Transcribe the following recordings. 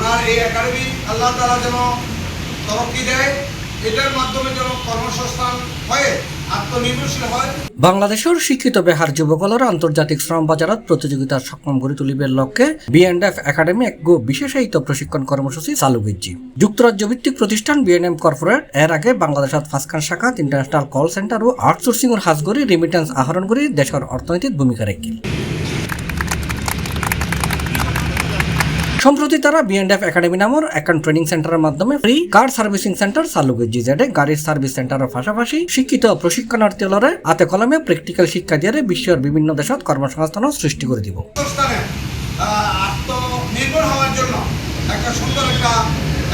ওনার এই একাডেমি আল্লাহ তাআলা যেন তরক্কি দেয়, এটার মাধ্যমে যেন কর্মসংস্থান হয়ে আত্মনির্ভরশীল হয়। বাংলাদেশের শিক্ষিত বেহার যুবকলরা আন্তর্জাতিক শ্রম বাজারত প্রতিযোগিতার সক্ষম গড়ি তুলিবের লক্ষ্যে বিএনএফ একাডেমি এক বিশেষায়িত প্রশিক্ষণ কর্মসূচি চালু করছে। যুক্তরাজ্য ভিত্তিক প্রতিষ্ঠান বিএনএম কর্পোরেট এর আগে বাংলাদেশত ফাঁসখান শাখাত ইন্টারন্যাশনাল কল সেন্টার ও আউটসোর্সিংয়ের হাজ করি রিমিটেন্স আহরণ করে দেশের অর্থনৈতিক ভূমিকা রাখে। সম্প্রতি তারা বিএনএফ একাডেমি নামের অ্যাকাউন্ট ট্রেনিং সেন্টারের মাধ্যমে ফ্রি কার সার্ভিসিং সেন্টার চালু করছে, যেটা গাড়ির সার্ভিস সেন্টারের পাশাপাশি শিক্ষিত প্রশিক্ষণার্থীরা হাতে কলমে প্র্যাকটিক্যাল শিক্ষা দিয়ে বিশ্বের বিভিন্ন দেশত কর্মসংস্থান সৃষ্টি করে দিব। আত্মনির্ভর হওয়ার জন্য একটা সুন্দর একটা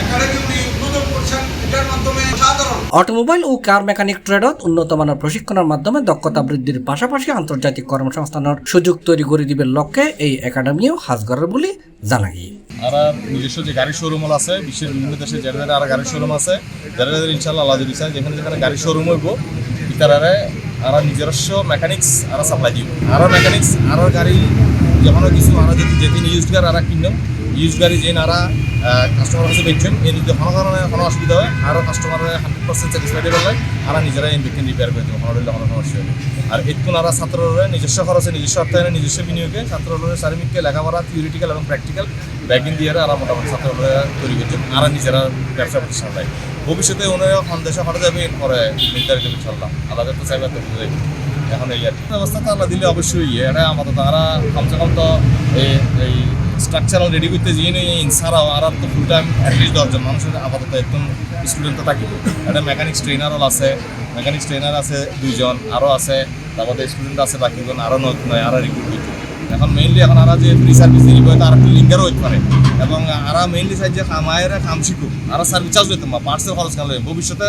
একাডেমি উনি উদ্বোধন করছেন। এটার মাধ্যমে সাধারণ অটোমোবাইল ও কার মেকানিক ট্রেডত উন্নত মানের প্রশিক্ষণের মাধ্যমে দক্ষতা বৃদ্ধির পাশাপাশি আন্তর্জাতিক কর্মসংস্থানের সুযোগ তৈরি করে দিবের লক্ষ্যে এই একাডেমিও হাজগরের বলে জানা গিয়ে। আর নিজস্ব যে গাড়ির শোরুম আছে বিশ্বের বিভিন্ন দেশে যারা আর গাড়ির শোরুম আছে যারা ইনশাল্লাহ আল্লাহ যদি চায় যেখানে যেখানে গাড়ির শোরুম হইব তারারে আর নিজস্ব মেকানিক্স আর সাপ্লাই দিব। আরও মেকানিক্স আরও গাড়ি যখন কিছু আর যদি যেদিন ইউজড গাড়ি আর কিনলাম ইউজ গাড়ি যে নারা কাস্টমার কাছে বেচছেন এই যদি কোনো ধরনের কোনো অসুবিধা হয় আরও কাস্টমারের 100% স্যাটিসফাইড হলে আর নিজেরা ইনভেক্টিং রিপেয়ার করে দেবো কোনো সমস্যা হবে। আর একটু নারা ছাত্ররা নিজস্ব খরচে নিজস্ব অর্থায়নে নিজস্ব বিনিয়োগে ছাত্ররা চারিমিককে লেখাপড়া থিওরিটিক্যাল এবং প্র্যাকটিক্যাল ব্যাকিং দিয়ে আর মোটামুটি ছাত্ররা তৈরি করছেন আর নিজেরা ব্যবসা প্রতিষ্ঠান দেয়। ভবিষ্যতে উন্নয়ন দেশে করা যাবে এরপরে নির্ধারিত ইনশাল্লাহ আল্লাহ তো চাইবে এখন এই আর ব্যবস্থা তো আল্লাহ দিলে অবশ্যই এটা আমাদের তারা কমসে কম তো এই স্ট্রাকচারাল রেডি করতে যেয়ে নেই ইনসারাও আর তো ফুল টাইম অ্যাটলিস্ট 10 জন মানুষের আপাতত একদম স্টুডেন্ট তো থাকিব। একটা মেকানিক্স ট্রেনারও আছে, মেকানিক্স ট্রেনার আছে 2 জন আরও আছে, তারপরে স্টুডেন্ট আছে বাকিজন আরও নয় আরও রিক্রুট করতে। এখন মেইনলি এখন আর যে ফ্রি সার্ভিস দিব তার একটু লিঙ্গারও হইতে পারে এবং আর মেইনলি চাই যে মায়েরা কাম শিখুক আর সার্ভিস চার্জ দিতাম বা পার্টসের খরচ কেন লইম ভবিষ্যতে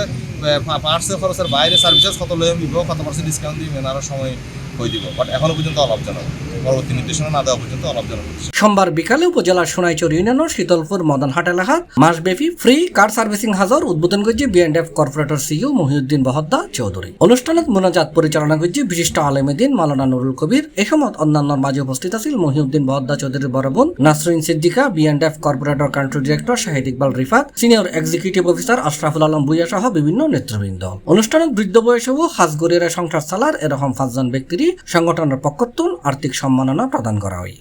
পার্টসের খরচের বাইরে সার্ভিস চার্জ কত লইম দিব কত % ডিসকাউন্ট দিবেন আরও সময় হয়ে দিব। বাট এখনো পর্যন্ত অলাভজনক, পরবর্তী নির্দেশনা না দেওয়া পর্যন্ত অলাভজনক। সোমবার বিকালে উপজেলার সোনাইচর ইউনিয়নের শীতলপুর মদনহাট এলাকাত মাসব্যাপী ফ্রি কার সার্ভিসিং হাজার উদ্বোধন করছে বিএনএফ কর্পোরেটর সিইও মহিউদ্দিন বহদ্দা চৌধুরী। অনুষ্ঠানত মোনাজাত পরিচালনা করছে বিশিষ্ট আলেমেদিন মাওলানা নুরুল কবির। এ সময় অন্যান্যর মাঝে উপস্থিত আছিল মহিউদ্দিন বহদ্দা চৌধুরীর বড় বোন Nasrin Siddika, BNF corporator country director Shahid Iqbal Rifat, senior executive officer Ashraful Alam Bhuiya সহ বিভিন্ন নেতৃবৃন্দ। অনুষ্ঠানত বৃদ্ধ বয়সেও হাজগরিরা সংসার চালার এরকম 5 জন ব্যক্তিরই সংগঠনের পক্ষতুন আর্থিক সম্মাননা প্রদান করা হয়।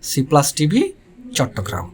C plus TV, Chittagong.